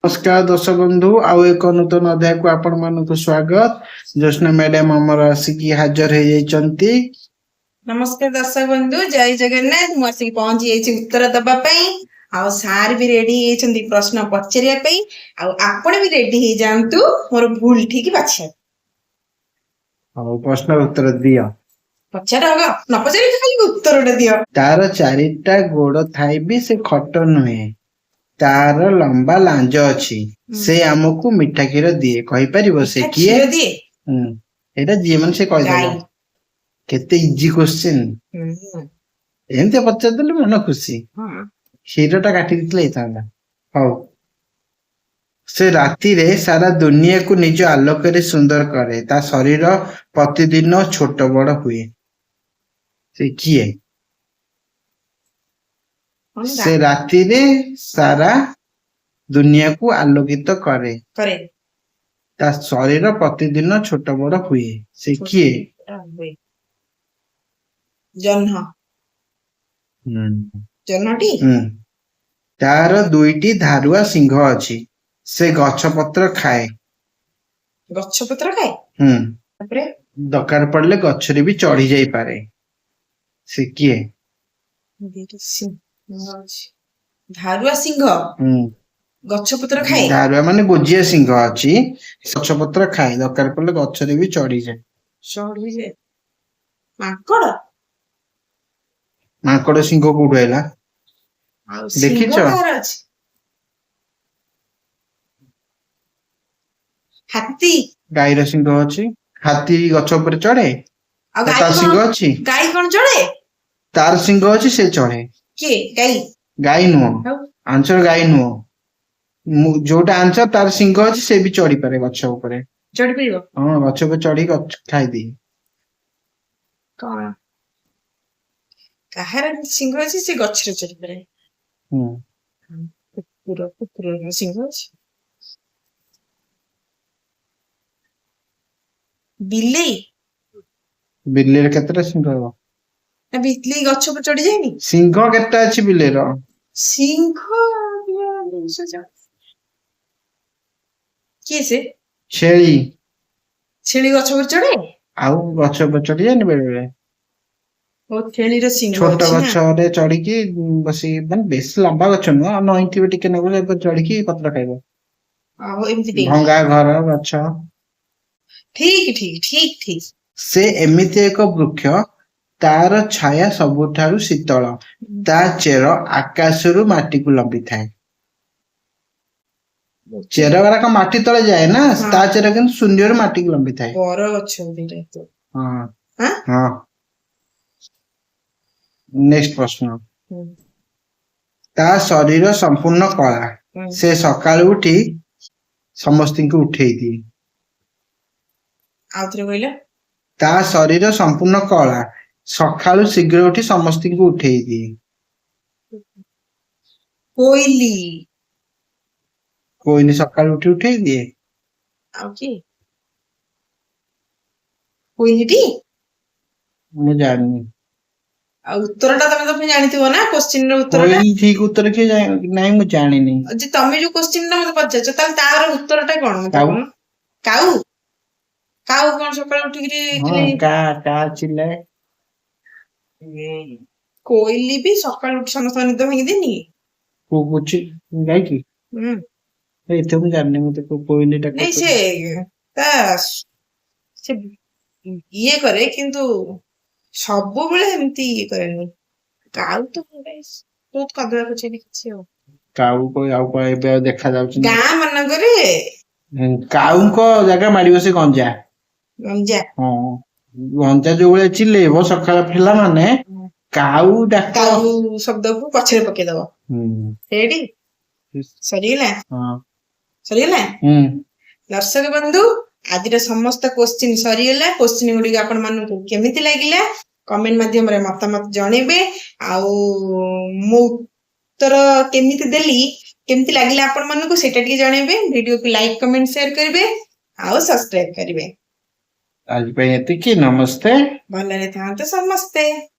नमस्कार दर्शक बंधु आउ एक नूतन अध्याय को आपण मानक स्वागत। ज्योत्ना मैडम हमर आसिकी हाजर हे जाइचंती। नमस्कार दर्शक बंधु जय जगन्नाथ मु आसिक पहुंची जाइछि उत्तर दबा पई आ सार भी रेडी हेचंती प्रश्न पचरिया पई आ आपण भी रेडी हे जानतु मोर भूल ठीक बाछे। हां प्रश्न उत्तर दियो। पचरा होगा न पचरी खाली उत्तरटा दियो। तार चारिटा गोड़ थाई भी से खट नुहे, तार लंबा लांज अछि, से हमको मिठा क्षीर दिए। कहि परिबो से किए? क्षीर दिए एटा जी मन से कहि गाय। देबो। केते इजी क्वेश्चन एमते पचार देले मन खुशी। क्षीरटा काटी दिले इतांदा। हौ से राति रे सारा दुनिया को निज आलोक रे सुंदर करे, ता शरीर प्रतिदिन छोट बड़ हुए। से किए? से राति रे सारा दुनिया को आलोकित करे करे ता शरीर प्रतिदिन छोट बड़ हुए। से किए? जन्ह जन्हटी तार दुईटी धारुआ सिंह अछि, से गछ पत्र खाए। गछ पत्र खाए तापरे दरकार पड़ले गछ रे भी चढ़ी जाई पारे। से किए? धारुआ सिंह गछ पत्र खाए। धारुआ माने गोजिया सिंह अछि, गछ पत्र खाए, दरकार पड़ले गछ रे भी चढ़ी जाए। चढ़ी जाए माकड़ माकड़ सिंह कोठु आइला? देखिଛ? हाथी गाईर सिंह अछि, हाथी गछ ऊपर चढ़े। तार सिंह अछि, गाई कोन चढ़े? तार सिंह अछि से चढ़े। के गाई? गाई नुह, आंसर गाई नुह। जोटा आंसर तार सिंह अछि से भी चढ़ी पारे गछ ऊपर। चढ़ी परिबो? हां गछ ऊपर चढ़ी खाई दी। कोन काहर सिंह अछि से गछ रे चढ़ी पारे? कुकुर सिंह अछि। बिल्ली बिल्ली केतरा सिंह हो? बिल्ली गछ पर चढ़ी जाएनी? सिंह केतरा अछि बिल्लीर? सिंह के से? छेली। छेली गछ पर चढ़े? आउ गछ पर चढ़ी जाएनी बेले बेले। ओ छेली रे सिंह छोट गछ रे चढ़ी की बसी मन बेस लंबा गछ न नइथि टिके नगले पर चढ़ी की पत्र खाइबो। आहो एमति भंगा घर गछ। ठीक ठीक ठीक ठीक। से एमिति एक वृक्ष, तार छाया सबुठारु शीतल, ता चेर आकाशरु माटी को लंबी थाए। चेर वाला का माटी तले जाए ना, ता चेर किंतु शून्य रु माटी को लंबी थाए। बर गछ बिरे तो। हां हां हां। नेक्स्ट प्रश्न। ता शरीर संपूर्ण कला, से सकाळ उठी समस्ती को उठेई दी। आउथरे कहले? ता शरीर संपूर्ण कला, सकाळु शीघ्र उठी समस्ती को उठेई दी। कोइली। कोइली सकाळ उठी उठेई दिए। आउ की? कोइलीटी? मु जानि। आ उत्तरटा तमे तो जानिथिबो ना क्वेश्चन रो उत्तरटा? कोइली ठीक उत्तर के नाही मु जानि नै। जे तमे जो क्वेश्चन टा मते पछाछ ताल तार उत्तरटा कोन मते काऊ? कोन? काऊ काऊ कोन सकाळ उठी रे हां का चिल्लाए। कोइली भी सकाळ उठी समस्त निद भांगी देनी? को कुछ गाय की? एते मु जानि मते कोइली टा नहीं से ता से ये करे किंतु सबु बेले एमती ये करेनी। काऊ तो गाइस बहुत कदवा को छेनी किछि हो। काऊ को आउ को एबे देखा जाउछि। गां मन करे काऊ को जगह मारिबो से गंजा। गंजा? हां गंजा जो बेले चिल्लेबो सकाळ फेला माने काऊ डाक काऊ शब्द को पछरे पके दबो। रेडी? सरीला? हां सरीला? दर्शक बंधु आज समस्त क्वेश्चन सरीला। क्वेश्चन गुडी आपण मानन को केमिति लागिला कमेंट माध्यम रे मतामत जणेबे। आउ मु उत्तर केमिति देली केमिति लागिला आपण मानन को सेटा टिके जणेबे। वीडियो को लाइक कमेंट शेयर करबे आउ सब्सक्राइब करबे। आज पे एतिकी नमस्ते। भलरे थांते समस्ते।